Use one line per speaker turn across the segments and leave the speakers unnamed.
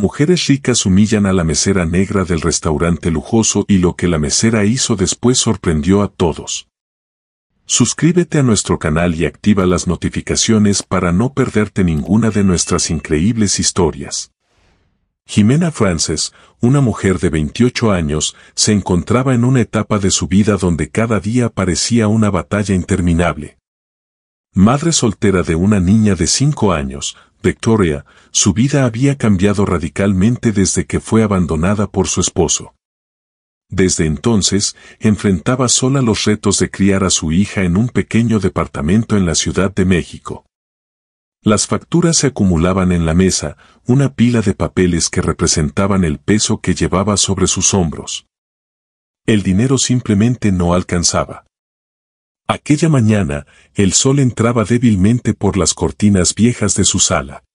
Mujeres ricas humillan a la mesera negra del restaurante lujoso y lo que la mesera hizo después sorprendió a todos. Suscríbete a nuestro canal y activa las notificaciones para no perderte ninguna de nuestras increíbles historias. Jimena Frances, una mujer de 28 años, se encontraba en una etapa de su vida donde cada día parecía una batalla interminable. Madre soltera de una niña de 5 años, Victoria, su vida había cambiado radicalmente desde que fue abandonada por su esposo. Desde entonces, enfrentaba sola los retos de criar a su hija en un pequeño departamento en la Ciudad de México. Las facturas se acumulaban en la mesa, una pila de papeles que representaban el peso que llevaba sobre sus hombros. El dinero simplemente no alcanzaba. Aquella mañana, el sol entraba débilmente por las cortinas viejas de su sala.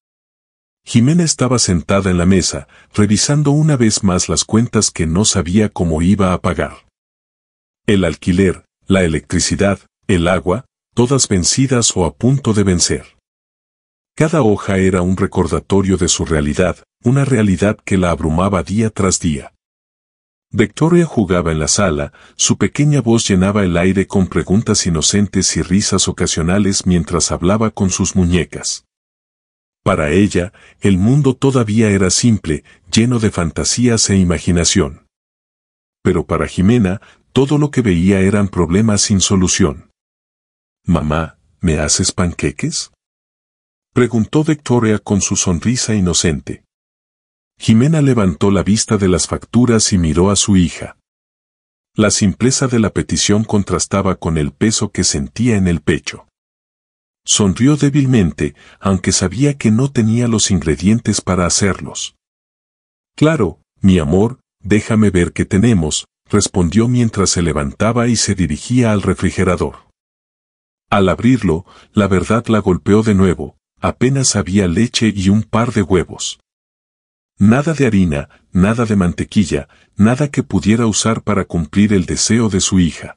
Jimena estaba sentada en la mesa, revisando una vez más las cuentas que no sabía cómo iba a pagar. El alquiler, la electricidad, el agua, todas vencidas o a punto de vencer. Cada hoja era un recordatorio de su realidad, una realidad que la abrumaba día tras día. Victoria jugaba en la sala, su pequeña voz llenaba el aire con preguntas inocentes y risas ocasionales mientras hablaba con sus muñecas. Para ella, el mundo todavía era simple, lleno de fantasías e imaginación. Pero para Jimena, todo lo que veía eran problemas sin solución. «Mamá, ¿me haces panqueques?», preguntó Victoria con su sonrisa inocente. Jimena levantó la vista de las facturas y miró a su hija. La simpleza de la petición contrastaba con el peso que sentía en el pecho. Sonrió débilmente, aunque sabía que no tenía los ingredientes para hacerlos. «Claro, mi amor, déjame ver qué tenemos», respondió mientras se levantaba y se dirigía al refrigerador. Al abrirlo, la verdad la golpeó de nuevo. Apenas había leche y un par de huevos. Nada de harina, nada de mantequilla, nada que pudiera usar para cumplir el deseo de su hija.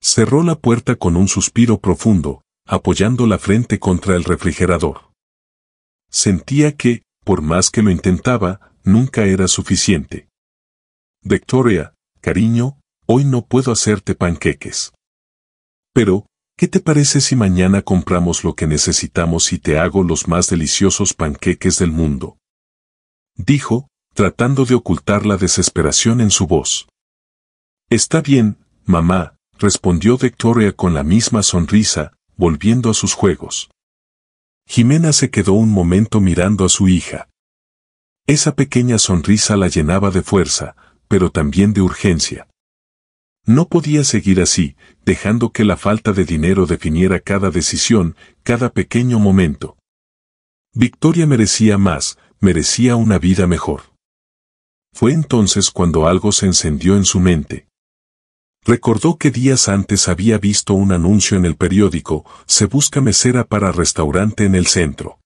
Cerró la puerta con un suspiro profundo, apoyando la frente contra el refrigerador. Sentía que, por más que lo intentaba, nunca era suficiente. «Victoria, cariño, hoy no puedo hacerte panqueques. Pero, ¿qué te parece si mañana compramos lo que necesitamos y te hago los más deliciosos panqueques del mundo?», dijo, tratando de ocultar la desesperación en su voz. «Está bien, mamá», respondió Victoria con la misma sonrisa, volviendo a sus juegos. Jimena se quedó un momento mirando a su hija. Esa pequeña sonrisa la llenaba de fuerza, pero también de urgencia. No podía seguir así, dejando que la falta de dinero definiera cada decisión, cada pequeño momento. Victoria merecía más, merecía una vida mejor. Fue entonces cuando algo se encendió en su mente. Recordó que días antes había visto un anuncio en el periódico: «Se busca mesera para restaurante en el centro».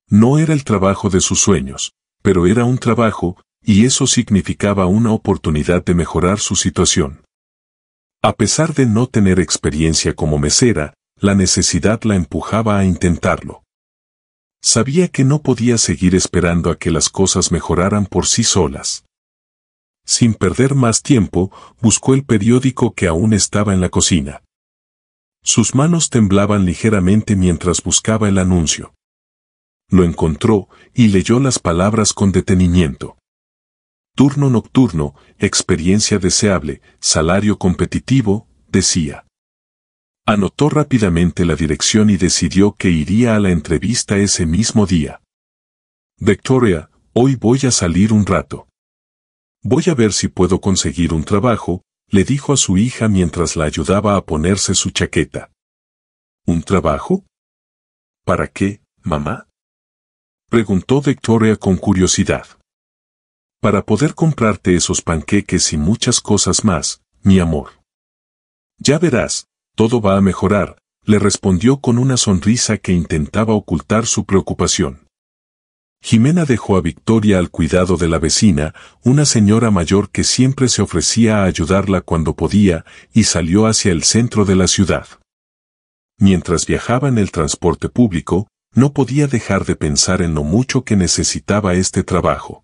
No era el trabajo de sus sueños, pero era un trabajo, y eso significaba una oportunidad de mejorar su situación. A pesar de no tener experiencia como mesera, la necesidad la empujaba a intentarlo. Sabía que no podía seguir esperando a que las cosas mejoraran por sí solas. Sin perder más tiempo, buscó el periódico que aún estaba en la cocina. Sus manos temblaban ligeramente mientras buscaba el anuncio. Lo encontró y leyó las palabras con detenimiento. «Turno nocturno, experiencia deseable, salario competitivo», decía. Anotó rápidamente la dirección y decidió que iría a la entrevista ese mismo día. «Victoria, hoy voy a salir un rato. Voy a ver si puedo conseguir un trabajo», le dijo a su hija mientras la ayudaba a ponerse su chaqueta. «¿Un trabajo? ¿Para qué, mamá?», preguntó Victoria con curiosidad. «Para poder comprarte esos panqueques y muchas cosas más, mi amor. Ya verás, todo va a mejorar», le respondió con una sonrisa que intentaba ocultar su preocupación. Jimena dejó a Victoria al cuidado de la vecina, una señora mayor que siempre se ofrecía a ayudarla cuando podía, y salió hacia el centro de la ciudad. Mientras viajaba en el transporte público, No podía dejar de pensar en lo mucho que necesitaba este trabajo.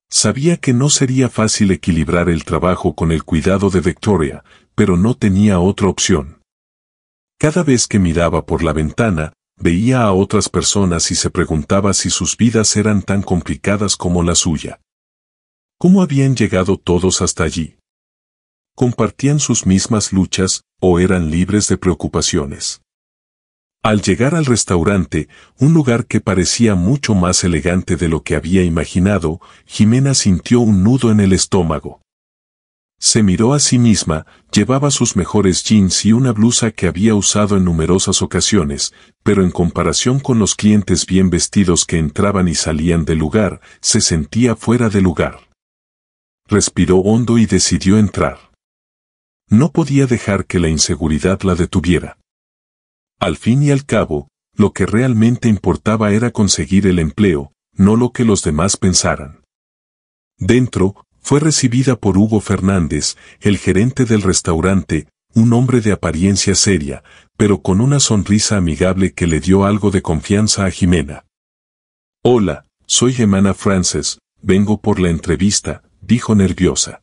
Sabía que no sería fácil equilibrar el trabajo con el cuidado de Victoria, pero no tenía otra opción. Cada vez que miraba por la ventana, veía a otras personas y se preguntaba si sus vidas eran tan complicadas como la suya. ¿Cómo habían llegado todos hasta allí? ¿Compartían sus mismas luchas o eran libres de preocupaciones? Al llegar al restaurante, un lugar que parecía mucho más elegante de lo que había imaginado, Jimena sintió un nudo en el estómago. Se miró a sí misma, llevaba sus mejores jeans y una blusa que había usado en numerosas ocasiones, pero en comparación con los clientes bien vestidos que entraban y salían del lugar, se sentía fuera de lugar. Respiró hondo y decidió entrar. No podía dejar que la inseguridad la detuviera. Al fin y al cabo, lo que realmente importaba era conseguir el empleo, no lo que los demás pensaran. Dentro, fue recibida por Hugo Fernández, el gerente del restaurante, un hombre de apariencia seria, pero con una sonrisa amigable que le dio algo de confianza a Jimena. «Hola, soy Jimena Frances, vengo por la entrevista», dijo nerviosa.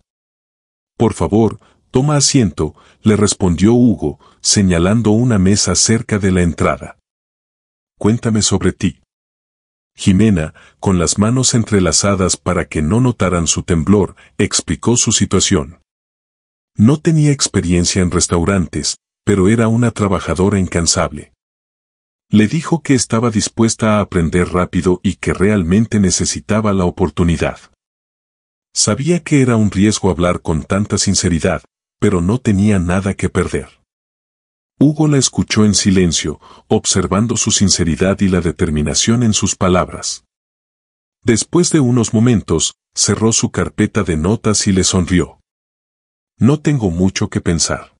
«Por favor, toma asiento», le respondió Hugo, señalando una mesa cerca de la entrada. «Cuéntame sobre ti». Jimena, con las manos entrelazadas para que no notaran su temblor, explicó su situación. No tenía experiencia en restaurantes, pero era una trabajadora incansable. Le dijo que estaba dispuesta a aprender rápido y que realmente necesitaba la oportunidad. Sabía que era un riesgo hablar con tanta sinceridad, pero no tenía nada que perder. Hugo la escuchó en silencio, observando su sinceridad y la determinación en sus palabras. Después de unos momentos, cerró su carpeta de notas y le sonrió. «No tengo mucho que pensar.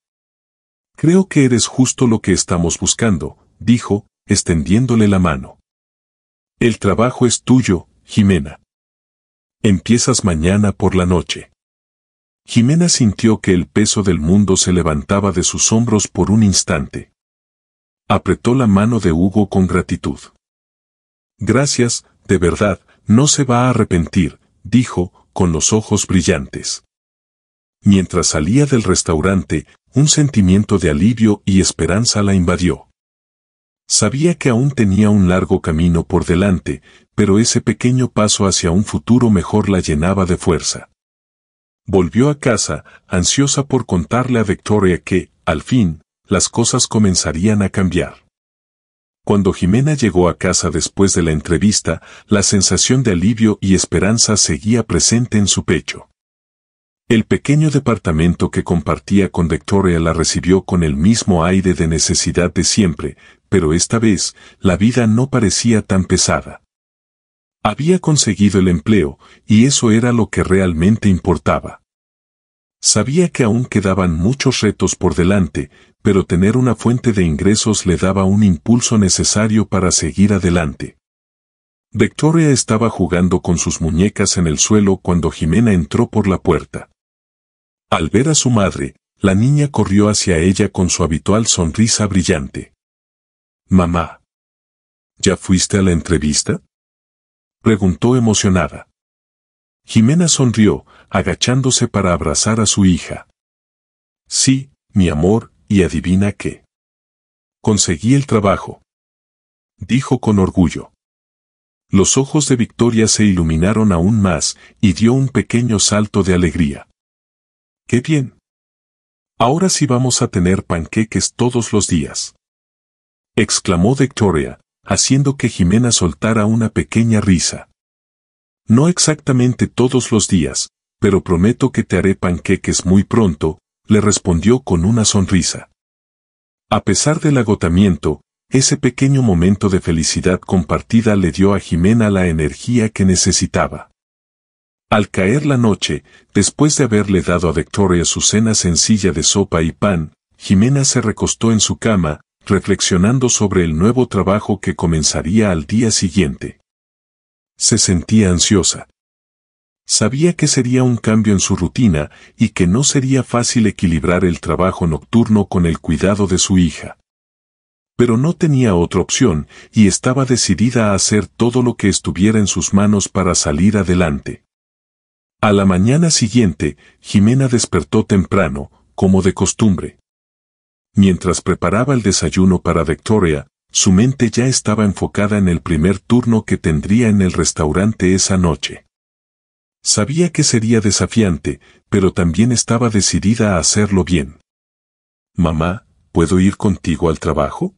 Creo que eres justo lo que estamos buscando», dijo, extendiéndole la mano. «El trabajo es tuyo, Jimena. Empiezas mañana por la noche». Jimena sintió que el peso del mundo se levantaba de sus hombros por un instante. Apretó la mano de Hugo con gratitud. «Gracias, de verdad, no se va a arrepentir», dijo, con los ojos brillantes. Mientras salía del restaurante, un sentimiento de alivio y esperanza la invadió. Sabía que aún tenía un largo camino por delante, pero ese pequeño paso hacia un futuro mejor la llenaba de fuerza. Volvió a casa, ansiosa por contarle a Victoria que, al fin, las cosas comenzarían a cambiar. Cuando Jimena llegó a casa después de la entrevista, la sensación de alivio y esperanza seguía presente en su pecho. El pequeño departamento que compartía con Victoria la recibió con el mismo aire de necesidad de siempre, pero esta vez, la vida no parecía tan pesada. Había conseguido el empleo, y eso era lo que realmente importaba. Sabía que aún quedaban muchos retos por delante, pero tener una fuente de ingresos le daba un impulso necesario para seguir adelante. Victoria estaba jugando con sus muñecas en el suelo cuando Jimena entró por la puerta. Al ver a su madre, la niña corrió hacia ella con su habitual sonrisa brillante. «Mamá, ¿ya fuiste a la entrevista?», preguntó emocionada. Jimena sonrió, agachándose para abrazar a su hija. «Sí, mi amor, y adivina qué. Conseguí el trabajo», dijo con orgullo. Los ojos de Victoria se iluminaron aún más y dio un pequeño salto de alegría. «¡Qué bien! Ahora sí vamos a tener panqueques todos los días», exclamó Victoria, haciendo que Jimena soltara una pequeña risa. «No exactamente todos los días, pero prometo que te haré panqueques muy pronto», le respondió con una sonrisa. A pesar del agotamiento, ese pequeño momento de felicidad compartida le dio a Jimena la energía que necesitaba. Al caer la noche, después de haberle dado a Victoria su cena sencilla de sopa y pan, Jimena se recostó en su cama, reflexionando sobre el nuevo trabajo que comenzaría al día siguiente. Se sentía ansiosa. Sabía que sería un cambio en su rutina y que no sería fácil equilibrar el trabajo nocturno con el cuidado de su hija. Pero no tenía otra opción y estaba decidida a hacer todo lo que estuviera en sus manos para salir adelante. A la mañana siguiente, Jimena despertó temprano, como de costumbre. Mientras preparaba el desayuno para Victoria, su mente ya estaba enfocada en el primer turno que tendría en el restaurante esa noche. Sabía que sería desafiante, pero también estaba decidida a hacerlo bien. «Mamá, ¿puedo ir contigo al trabajo?»,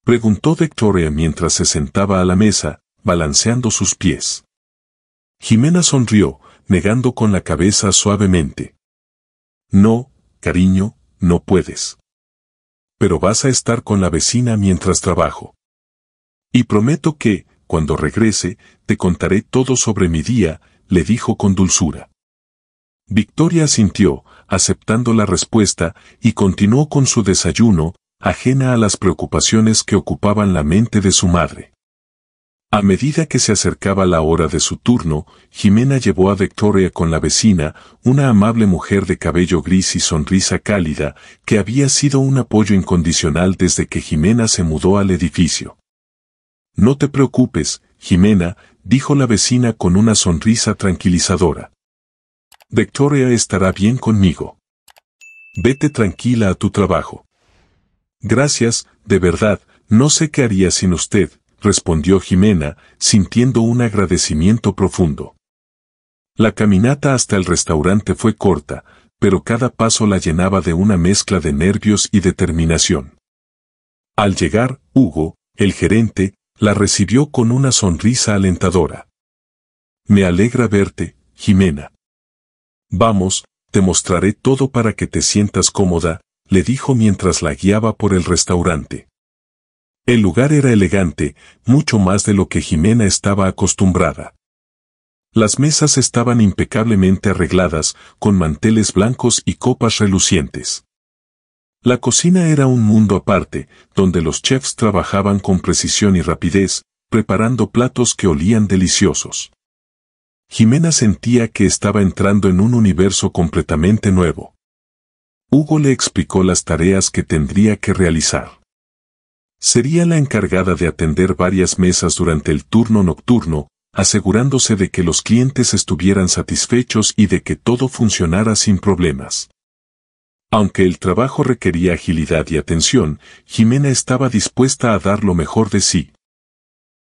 preguntó Victoria mientras se sentaba a la mesa, balanceando sus pies. Jimena sonrió, negando con la cabeza suavemente. «No, cariño, no puedes. Pero vas a estar con la vecina mientras trabajo. Y prometo que, cuando regrese, te contaré todo sobre mi día», le dijo con dulzura. Victoria asintió, aceptando la respuesta, y continuó con su desayuno, ajena a las preocupaciones que ocupaban la mente de su madre. A medida que se acercaba la hora de su turno, Jimena llevó a Victoria con la vecina, una amable mujer de cabello gris y sonrisa cálida, que había sido un apoyo incondicional desde que Jimena se mudó al edificio. «No te preocupes, Jimena», dijo la vecina con una sonrisa tranquilizadora. «Victoria estará bien conmigo. Vete tranquila a tu trabajo». «Gracias, de verdad, no sé qué haría sin usted», respondió Jimena, sintiendo un agradecimiento profundo. La caminata hasta el restaurante fue corta, pero cada paso la llenaba de una mezcla de nervios y determinación. Al llegar, Hugo, el gerente, la recibió con una sonrisa alentadora. «Me alegra verte, Jimena. Vamos, te mostraré todo para que te sientas cómoda», le dijo mientras la guiaba por el restaurante. El lugar era elegante, mucho más de lo que Jimena estaba acostumbrada. Las mesas estaban impecablemente arregladas, con manteles blancos y copas relucientes. La cocina era un mundo aparte, donde los chefs trabajaban con precisión y rapidez, preparando platos que olían deliciosos. Jimena sentía que estaba entrando en un universo completamente nuevo. Hugo le explicó las tareas que tendría que realizar. Sería la encargada de atender varias mesas durante el turno nocturno, asegurándose de que los clientes estuvieran satisfechos y de que todo funcionara sin problemas. Aunque el trabajo requería agilidad y atención, Jimena estaba dispuesta a dar lo mejor de sí.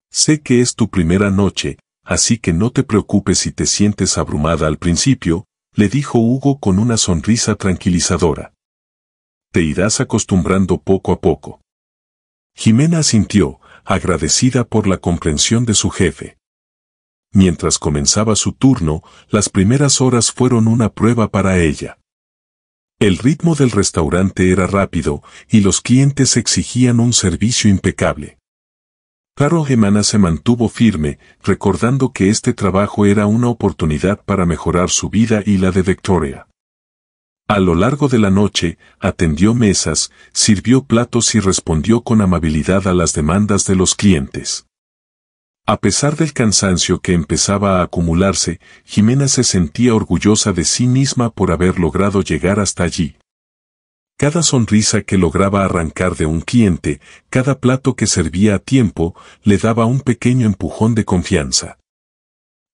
«Sé que es tu primera noche, así que no te preocupes si te sientes abrumada al principio», le dijo Hugo con una sonrisa tranquilizadora. «Te irás acostumbrando poco a poco». Jimena asintió, agradecida por la comprensión de su jefe. Mientras comenzaba su turno, las primeras horas fueron una prueba para ella. El ritmo del restaurante era rápido, y los clientes exigían un servicio impecable. Pero Jimena se mantuvo firme, recordando que este trabajo era una oportunidad para mejorar su vida y la de Victoria. A lo largo de la noche, atendió mesas, sirvió platos y respondió con amabilidad a las demandas de los clientes. A pesar del cansancio que empezaba a acumularse, Jimena se sentía orgullosa de sí misma por haber logrado llegar hasta allí. Cada sonrisa que lograba arrancar de un cliente, cada plato que servía a tiempo, le daba un pequeño empujón de confianza.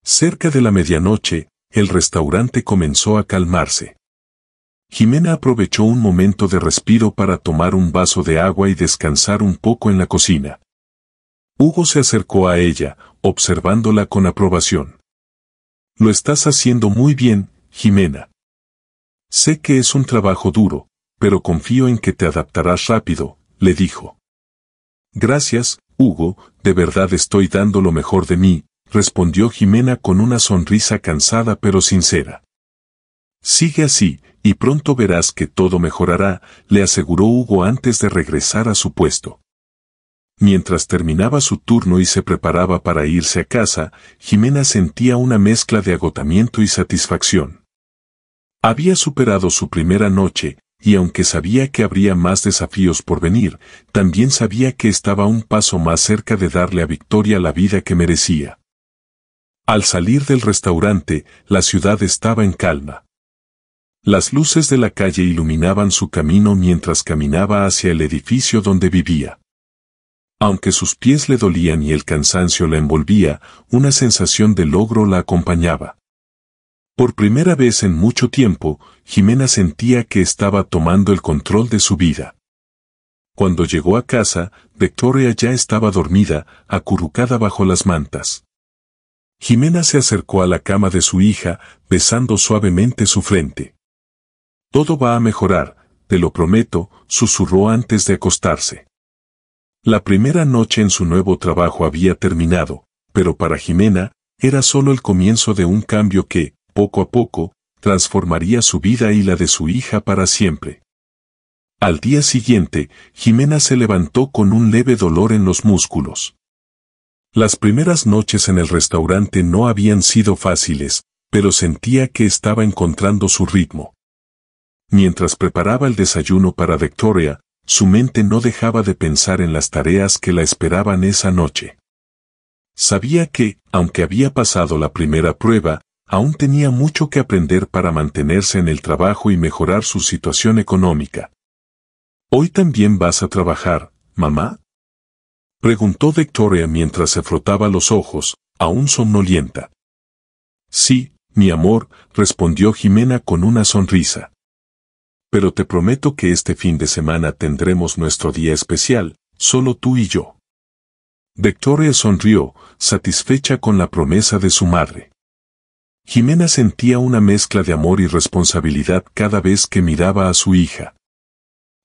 Cerca de la medianoche, el restaurante comenzó a calmarse. Jimena aprovechó un momento de respiro para tomar un vaso de agua y descansar un poco en la cocina. Hugo se acercó a ella, observándola con aprobación. «Lo estás haciendo muy bien, Jimena. Sé que es un trabajo duro, pero confío en que te adaptarás rápido», le dijo. «Gracias, Hugo, de verdad estoy dando lo mejor de mí», respondió Jimena con una sonrisa cansada pero sincera. «Sigue así, y pronto verás que todo mejorará», le aseguró Hugo antes de regresar a su puesto. Mientras terminaba su turno y se preparaba para irse a casa, Jimena sentía una mezcla de agotamiento y satisfacción. Había superado su primera noche, y aunque sabía que habría más desafíos por venir, también sabía que estaba un paso más cerca de darle a Victoria la vida que merecía. Al salir del restaurante, la ciudad estaba en calma. Las luces de la calle iluminaban su camino mientras caminaba hacia el edificio donde vivía. Aunque sus pies le dolían y el cansancio la envolvía, una sensación de logro la acompañaba. Por primera vez en mucho tiempo, Jimena sentía que estaba tomando el control de su vida. Cuando llegó a casa, Victoria ya estaba dormida, acurrucada bajo las mantas. Jimena se acercó a la cama de su hija, besando suavemente su frente. «Todo va a mejorar, te lo prometo», susurró antes de acostarse. La primera noche en su nuevo trabajo había terminado, pero para Jimena, era solo el comienzo de un cambio que, poco a poco, transformaría su vida y la de su hija para siempre. Al día siguiente, Jimena se levantó con un leve dolor en los músculos. Las primeras noches en el restaurante no habían sido fáciles, pero sentía que estaba encontrando su ritmo. Mientras preparaba el desayuno para Victoria, su mente no dejaba de pensar en las tareas que la esperaban esa noche. Sabía que, aunque había pasado la primera prueba, aún tenía mucho que aprender para mantenerse en el trabajo y mejorar su situación económica. «¿Hoy también vas a trabajar, mamá?», preguntó Victoria mientras se frotaba los ojos, aún somnolienta. «Sí, mi amor», respondió Jimena con una sonrisa. «Pero te prometo que este fin de semana tendremos nuestro día especial, solo tú y yo». Victoria sonrió, satisfecha con la promesa de su madre. Jimena sentía una mezcla de amor y responsabilidad cada vez que miraba a su hija.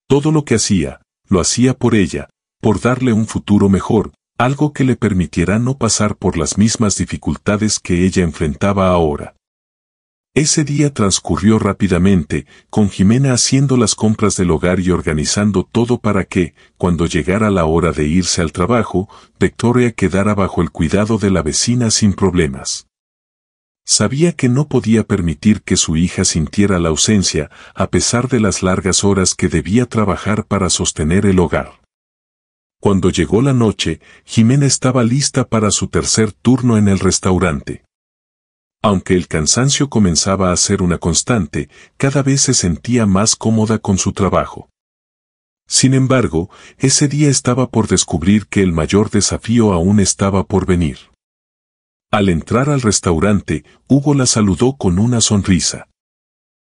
Todo lo que hacía, lo hacía por ella, por darle un futuro mejor, algo que le permitiera no pasar por las mismas dificultades que ella enfrentaba ahora. Ese día transcurrió rápidamente, con Jimena haciendo las compras del hogar y organizando todo para que, cuando llegara la hora de irse al trabajo, Victoria quedara bajo el cuidado de la vecina sin problemas. Sabía que no podía permitir que su hija sintiera la ausencia, a pesar de las largas horas que debía trabajar para sostener el hogar. Cuando llegó la noche, Jimena estaba lista para su tercer turno en el restaurante. Aunque el cansancio comenzaba a ser una constante, cada vez se sentía más cómoda con su trabajo. Sin embargo, ese día estaba por descubrir que el mayor desafío aún estaba por venir. Al entrar al restaurante, Hugo la saludó con una sonrisa.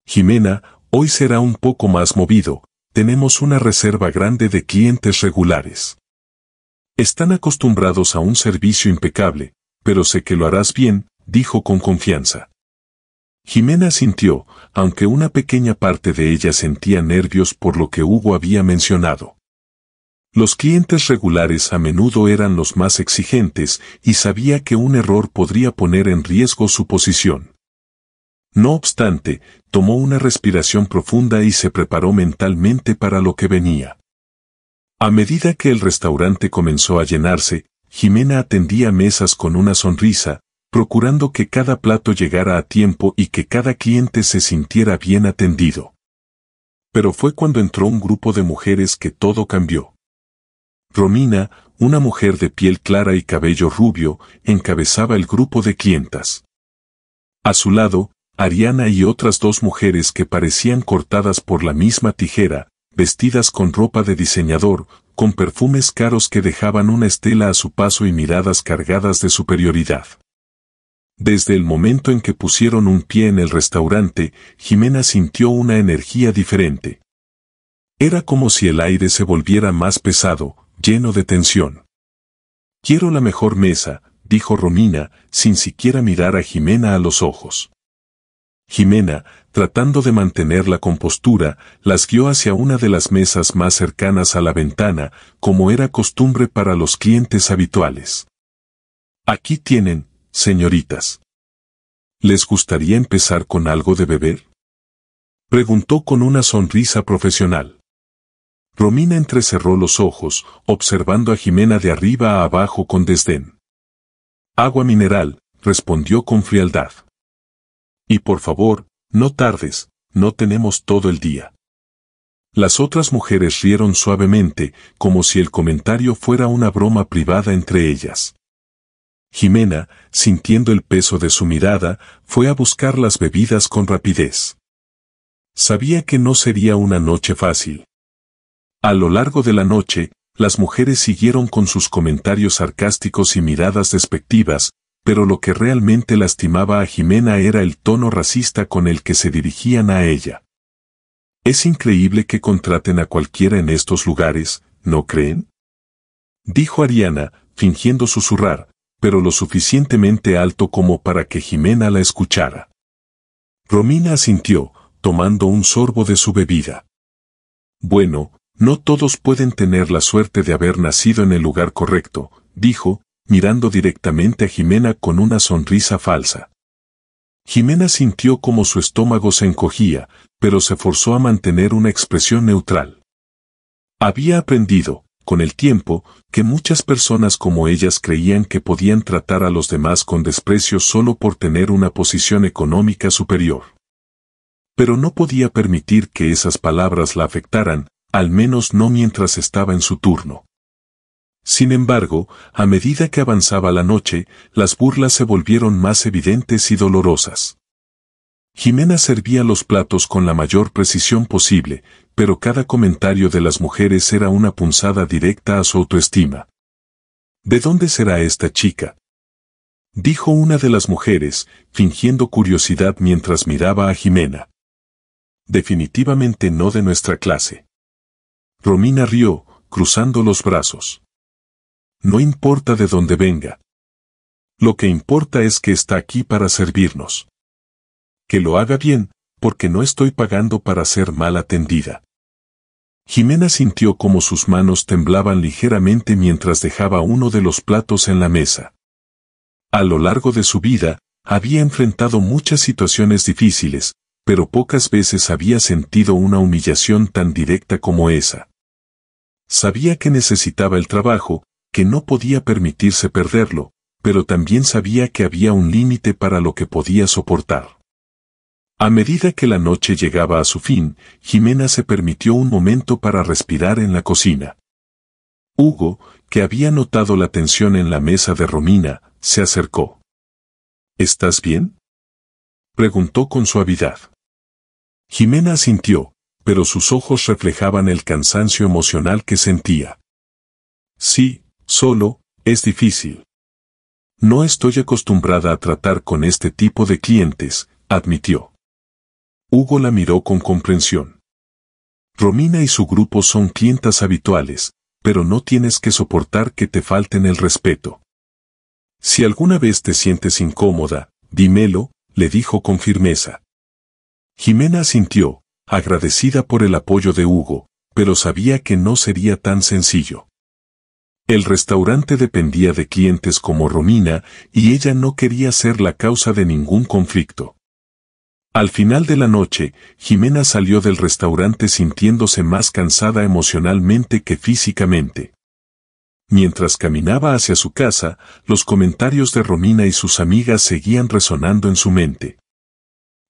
«Jimena, hoy será un poco más movido, tenemos una reserva grande de clientes regulares. Están acostumbrados a un servicio impecable, pero sé que lo harás bien», dijo con confianza. Jimena sintió, aunque una pequeña parte de ella sentía nervios por lo que Hugo había mencionado. Los clientes regulares a menudo eran los más exigentes y sabía que un error podría poner en riesgo su posición. No obstante, tomó una respiración profunda y se preparó mentalmente para lo que venía. A medida que el restaurante comenzó a llenarse, Jimena atendía mesas con una sonrisa, procurando que cada plato llegara a tiempo y que cada cliente se sintiera bien atendido. Pero fue cuando entró un grupo de mujeres que todo cambió. Romina, una mujer de piel clara y cabello rubio, encabezaba el grupo de clientas. A su lado, Ariana y otras dos mujeres que parecían cortadas por la misma tijera, vestidas con ropa de diseñador, con perfumes caros que dejaban una estela a su paso y miradas cargadas de superioridad. Desde el momento en que pusieron un pie en el restaurante, Jimena sintió una energía diferente. Era como si el aire se volviera más pesado, lleno de tensión. «Quiero la mejor mesa», dijo Romina, sin siquiera mirar a Jimena a los ojos. Jimena, tratando de mantener la compostura, las guió hacia una de las mesas más cercanas a la ventana, como era costumbre para los clientes habituales. «Aquí tienen, señoritas. ¿Les gustaría empezar con algo de beber?», preguntó con una sonrisa profesional. Romina entrecerró los ojos, observando a Jimena de arriba a abajo con desdén. «Agua mineral», respondió con frialdad. «Y por favor, no tardes, no tenemos todo el día». Las otras mujeres rieron suavemente, como si el comentario fuera una broma privada entre ellas. Jimena, sintiendo el peso de su mirada, fue a buscar las bebidas con rapidez. Sabía que no sería una noche fácil. A lo largo de la noche, las mujeres siguieron con sus comentarios sarcásticos y miradas despectivas, pero lo que realmente lastimaba a Jimena era el tono racista con el que se dirigían a ella. Es increíble que contraten a cualquiera en estos lugares, ¿no creen?, dijo Ariana, fingiendo susurrar, pero lo suficientemente alto como para que Jimena la escuchara. Romina asintió, tomando un sorbo de su bebida. Bueno, no todos pueden tener la suerte de haber nacido en el lugar correcto, dijo, mirando directamente a Jimena con una sonrisa falsa. Jimena sintió como su estómago se encogía, pero se forzó a mantener una expresión neutral. Había aprendido, con el tiempo, que muchas personas como ellas creían que podían tratar a los demás con desprecio solo por tener una posición económica superior. Pero no podía permitir que esas palabras la afectaran, al menos no mientras estaba en su turno. Sin embargo, a medida que avanzaba la noche, las burlas se volvieron más evidentes y dolorosas. Jimena servía los platos con la mayor precisión posible, pero cada comentario de las mujeres era una punzada directa a su autoestima. ¿De dónde será esta chica?, dijo una de las mujeres, fingiendo curiosidad mientras miraba a Jimena. Definitivamente no de nuestra clase. Romina rió, cruzando los brazos. No importa de dónde venga. Lo que importa es que está aquí para servirnos. Que lo haga bien, porque no estoy pagando para ser mal atendida. Jimena sintió como sus manos temblaban ligeramente mientras dejaba uno de los platos en la mesa. A lo largo de su vida, había enfrentado muchas situaciones difíciles, pero pocas veces había sentido una humillación tan directa como esa. Sabía que necesitaba el trabajo, que no podía permitirse perderlo, pero también sabía que había un límite para lo que podía soportar. A medida que la noche llegaba a su fin, Jimena se permitió un momento para respirar en la cocina. Hugo, que había notado la tensión en la mesa de Romina, se acercó. ¿Estás bien?, preguntó con suavidad. Jimena asintió, pero sus ojos reflejaban el cansancio emocional que sentía. Sí, solo, es difícil. No estoy acostumbrada a tratar con este tipo de clientes, admitió. Hugo la miró con comprensión. Romina y su grupo son clientas habituales, pero no tienes que soportar que te falten el respeto. Si alguna vez te sientes incómoda, dímelo, le dijo con firmeza. Jimena asintió, agradecida por el apoyo de Hugo, pero sabía que no sería tan sencillo. El restaurante dependía de clientes como Romina, y ella no quería ser la causa de ningún conflicto. Al final de la noche, Jimena salió del restaurante sintiéndose más cansada emocionalmente que físicamente. Mientras caminaba hacia su casa, los comentarios de Romina y sus amigas seguían resonando en su mente.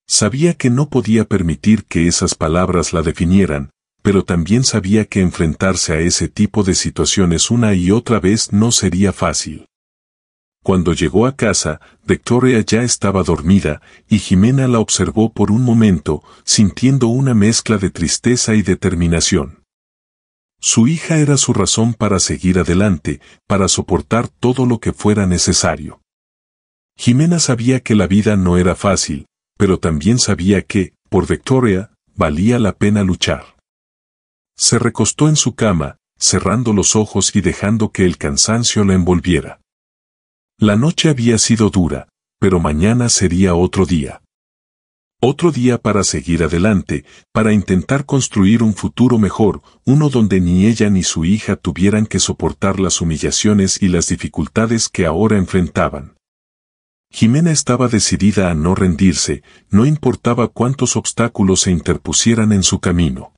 Sabía que no podía permitir que esas palabras la definieran, pero también sabía que enfrentarse a ese tipo de situaciones una y otra vez no sería fácil. Cuando llegó a casa, Victoria ya estaba dormida, y Jimena la observó por un momento, sintiendo una mezcla de tristeza y determinación. Su hija era su razón para seguir adelante, para soportar todo lo que fuera necesario. Jimena sabía que la vida no era fácil, pero también sabía que, por Victoria, valía la pena luchar. Se recostó en su cama, cerrando los ojos y dejando que el cansancio la envolviera. La noche había sido dura, pero mañana sería otro día. Otro día para seguir adelante, para intentar construir un futuro mejor, uno donde ni ella ni su hija tuvieran que soportar las humillaciones y las dificultades que ahora enfrentaban. Jimena estaba decidida a no rendirse, no importaba cuántos obstáculos se interpusieran en su camino.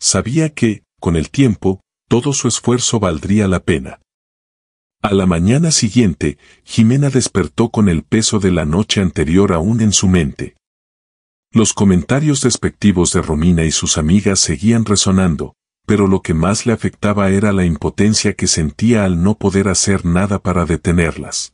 Sabía que, con el tiempo, todo su esfuerzo valdría la pena. A la mañana siguiente, Jimena despertó con el peso de la noche anterior aún en su mente. Los comentarios despectivos de Romina y sus amigas seguían resonando, pero lo que más le afectaba era la impotencia que sentía al no poder hacer nada para detenerlas.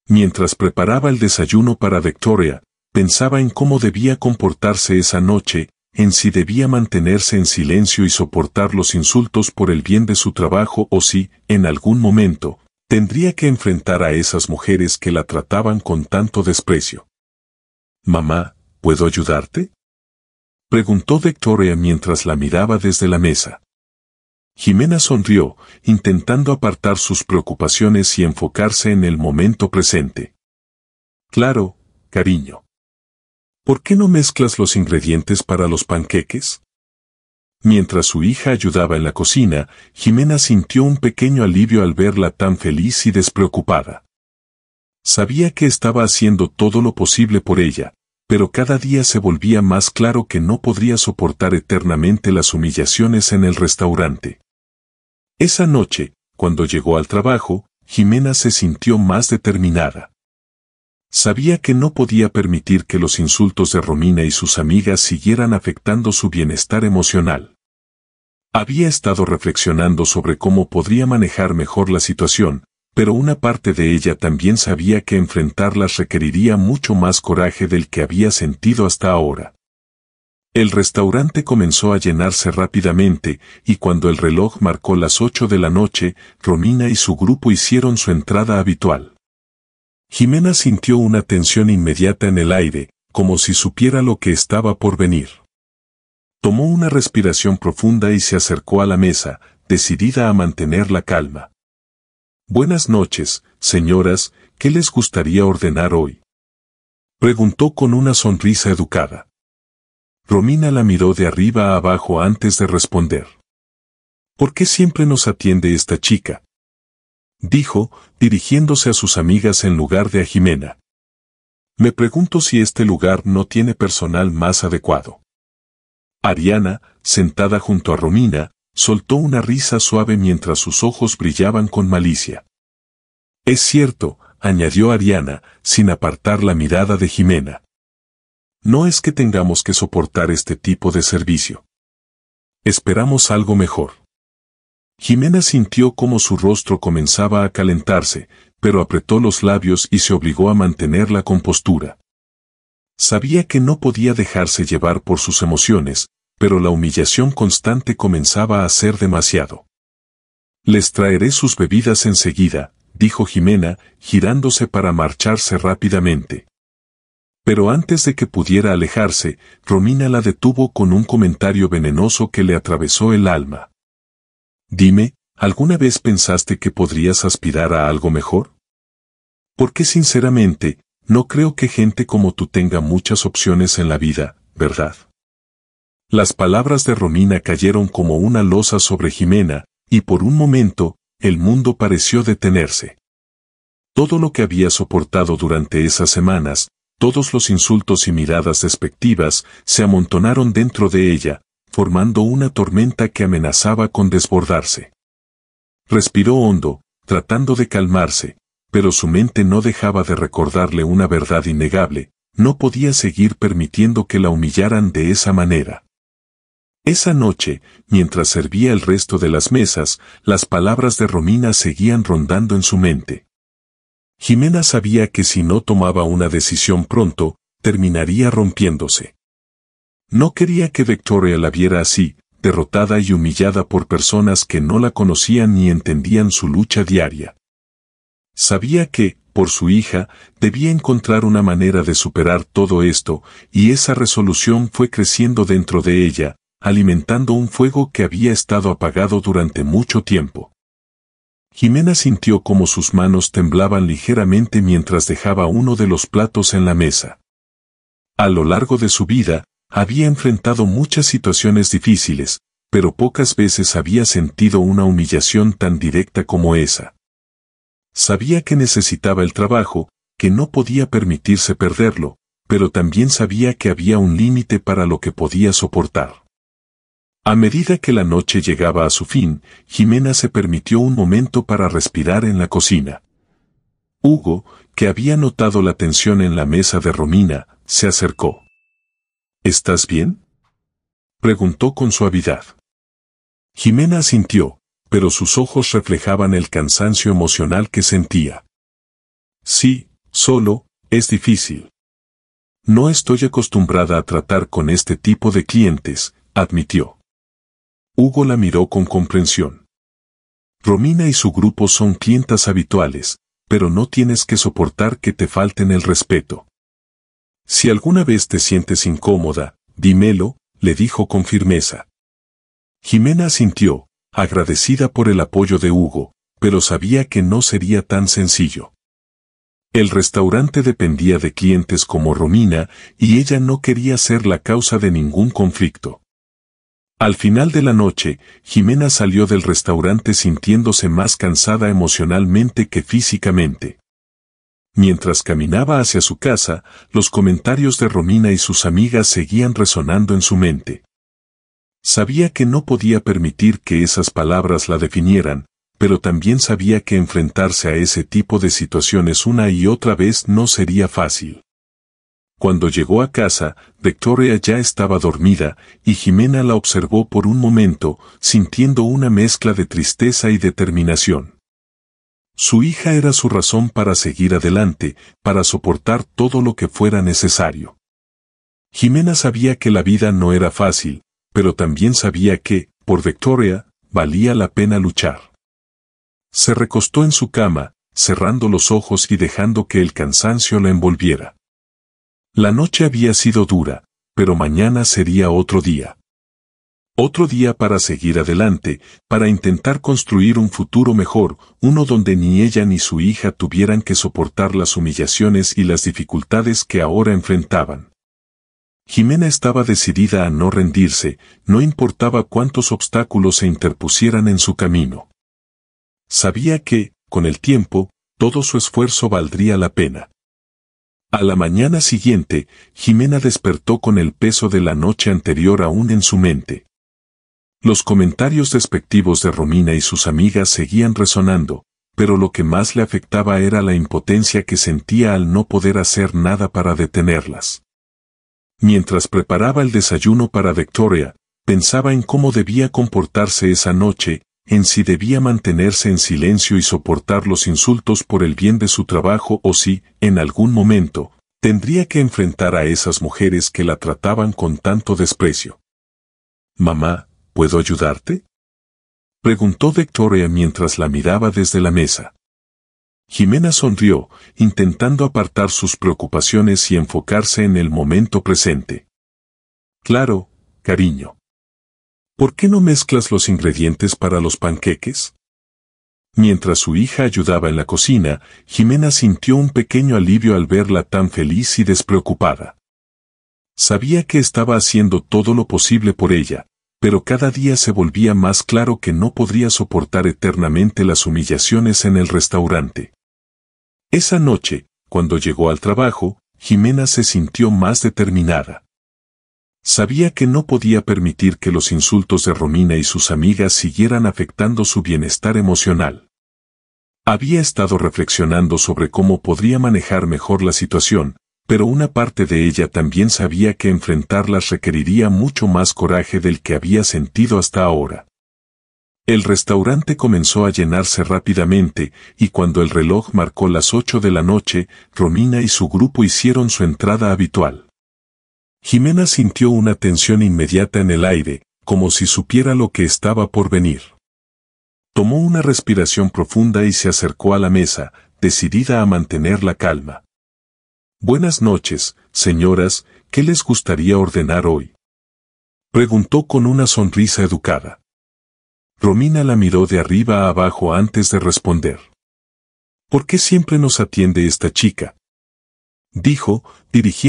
Mientras preparaba el desayuno para Victoria, Pensaba en cómo debía comportarse esa noche, en si debía mantenerse en silencio y soportar los insultos por el bien de su trabajo o si, en algún momento, tendría que enfrentar a esas mujeres que la trataban con tanto desprecio. «Mamá, ¿puedo ayudarte?», preguntó Victoria mientras la miraba desde la mesa. Jimena sonrió, intentando apartar sus preocupaciones y enfocarse en el momento presente. «Claro, cariño. ¿Por qué no mezclas los ingredientes para los panqueques?». Mientras su hija ayudaba en la cocina, Jimena sintió un pequeño alivio al verla tan feliz y despreocupada. Sabía que estaba haciendo todo lo posible por ella, pero cada día se volvía más claro que no podría soportar eternamente las humillaciones en el restaurante. Esa noche, cuando llegó al trabajo, Jimena se sintió más determinada. Sabía que no podía permitir que los insultos de Romina y sus amigas siguieran afectando su bienestar emocional. Había estado reflexionando sobre cómo podría manejar mejor la situación, pero una parte de ella también sabía que enfrentarlas requeriría mucho más coraje del que había sentido hasta ahora. El restaurante comenzó a llenarse rápidamente, y cuando el reloj marcó las 8 de la noche, Romina y su grupo hicieron su entrada habitual. Jimena sintió una tensión inmediata en el aire, como si supiera lo que estaba por venir. Tomó una respiración profunda y se acercó a la mesa, decidida a mantener la calma. «Buenas noches, señoras, ¿qué les gustaría ordenar hoy?», preguntó con una sonrisa educada. Romina la miró de arriba a abajo antes de responder. «¿Por qué siempre nos atiende esta chica?», dijo, dirigiéndose a sus amigas en lugar de a Jimena. «Me pregunto si este lugar no tiene personal más adecuado». Ariana, sentada junto a Romina, soltó una risa suave mientras sus ojos brillaban con malicia. «Es cierto», añadió Ariana, sin apartar la mirada de Jimena. «No es que tengamos que soportar este tipo de servicio. Esperamos algo mejor». Jimena sintió cómo su rostro comenzaba a calentarse, pero apretó los labios y se obligó a mantener la compostura. Sabía que no podía dejarse llevar por sus emociones, pero la humillación constante comenzaba a ser demasiado. «Les traeré sus bebidas enseguida», dijo Jimena, girándose para marcharse rápidamente. Pero antes de que pudiera alejarse, Romina la detuvo con un comentario venenoso que le atravesó el alma. «Dime, ¿alguna vez pensaste que podrías aspirar a algo mejor? Porque sinceramente, no creo que gente como tú tenga muchas opciones en la vida, ¿verdad?». Las palabras de Romina cayeron como una losa sobre Jimena, y por un momento, el mundo pareció detenerse. Todo lo que había soportado durante esas semanas, todos los insultos y miradas despectivas, se amontonaron dentro de ella, formando una tormenta que amenazaba con desbordarse. Respiró hondo, tratando de calmarse, pero su mente no dejaba de recordarle una verdad innegable: no podía seguir permitiendo que la humillaran de esa manera. Esa noche, mientras servía el resto de las mesas, las palabras de Romina seguían rondando en su mente. Jimena sabía que si no tomaba una decisión pronto, terminaría rompiéndose. No quería que Victoria la viera así, derrotada y humillada por personas que no la conocían ni entendían su lucha diaria. Sabía que, por su hija, debía encontrar una manera de superar todo esto, y esa resolución fue creciendo dentro de ella, alimentando un fuego que había estado apagado durante mucho tiempo. Jimena sintió cómo sus manos temblaban ligeramente mientras dejaba uno de los platos en la mesa. A lo largo de su vida, había enfrentado muchas situaciones difíciles, pero pocas veces había sentido una humillación tan directa como esa. Sabía que necesitaba el trabajo, que no podía permitirse perderlo, pero también sabía que había un límite para lo que podía soportar. A medida que la noche llegaba a su fin, Jimena se permitió un momento para respirar en la cocina. Hugo, que había notado la tensión en la mesa de Romina, se acercó. «¿Estás bien?», preguntó con suavidad. Jimena asintió, pero sus ojos reflejaban el cansancio emocional que sentía. «Sí, solo, es difícil. No estoy acostumbrada a tratar con este tipo de clientes, admitió. Hugo la miró con comprensión. Romina y su grupo son clientas habituales, pero no tienes que soportar que te falten el respeto. Si alguna vez te sientes incómoda, dímelo, le dijo con firmeza. Jimena asintió, agradecida por el apoyo de Hugo, pero sabía que no sería tan sencillo. El restaurante dependía de clientes como Romina y ella no quería ser la causa de ningún conflicto. Al final de la noche, Jimena salió del restaurante sintiéndose más cansada emocionalmente que físicamente. Mientras caminaba hacia su casa, los comentarios de Romina y sus amigas seguían resonando en su mente. Sabía que no podía permitir que esas palabras la definieran, pero también sabía que enfrentarse a ese tipo de situaciones una y otra vez no sería fácil. Cuando llegó a casa, Victoria ya estaba dormida, y Jimena la observó por un momento, sintiendo una mezcla de tristeza y determinación. Su hija era su razón para seguir adelante, para soportar todo lo que fuera necesario. Jimena sabía que la vida no era fácil, pero también sabía que, por Victoria, valía la pena luchar. Se recostó en su cama, cerrando los ojos y dejando que el cansancio la envolviera. La noche había sido dura, pero mañana sería otro día. Otro día para seguir adelante, para intentar construir un futuro mejor, uno donde ni ella ni su hija tuvieran que soportar las humillaciones y las dificultades que ahora enfrentaban. Jimena estaba decidida a no rendirse, no importaba cuántos obstáculos se interpusieran en su camino. Sabía que, con el tiempo, todo su esfuerzo valdría la pena. A la mañana siguiente, Jimena despertó con el peso de la noche anterior aún en su mente. Los comentarios despectivos de Romina y sus amigas seguían resonando, pero lo que más le afectaba era la impotencia que sentía al no poder hacer nada para detenerlas. Mientras preparaba el desayuno para Victoria, pensaba en cómo debía comportarse esa noche, en si debía mantenerse en silencio y soportar los insultos por el bien de su trabajo o si, en algún momento, tendría que enfrentar a esas mujeres que la trataban con tanto desprecio. «Mamá, ¿puedo ayudarte?», preguntó Victoria mientras la miraba desde la mesa. Jimena sonrió, intentando apartar sus preocupaciones y enfocarse en el momento presente. «Claro, cariño. ¿Por qué no mezclas los ingredientes para los panqueques?». Mientras su hija ayudaba en la cocina, Jimena sintió un pequeño alivio al verla tan feliz y despreocupada. Sabía que estaba haciendo todo lo posible por ella, pero cada día se volvía más claro que no podría soportar eternamente las humillaciones en el restaurante. Esa noche, cuando llegó al trabajo, Jimena se sintió más determinada. Sabía que no podía permitir que los insultos de Romina y sus amigas siguieran afectando su bienestar emocional. Había estado reflexionando sobre cómo podría manejar mejor la situación, pero una parte de ella también sabía que enfrentarlas requeriría mucho más coraje del que había sentido hasta ahora. El restaurante comenzó a llenarse rápidamente, y cuando el reloj marcó las 8 de la noche, Romina y su grupo hicieron su entrada habitual. Jimena sintió una tensión inmediata en el aire, como si supiera lo que estaba por venir. Tomó una respiración profunda y se acercó a la mesa, decidida a mantener la calma. «Buenas noches, señoras, ¿qué les gustaría ordenar hoy?», preguntó con una sonrisa educada. Romina la miró de arriba a abajo antes de responder. «¿Por qué siempre nos atiende esta chica?», dijo, dirigiendo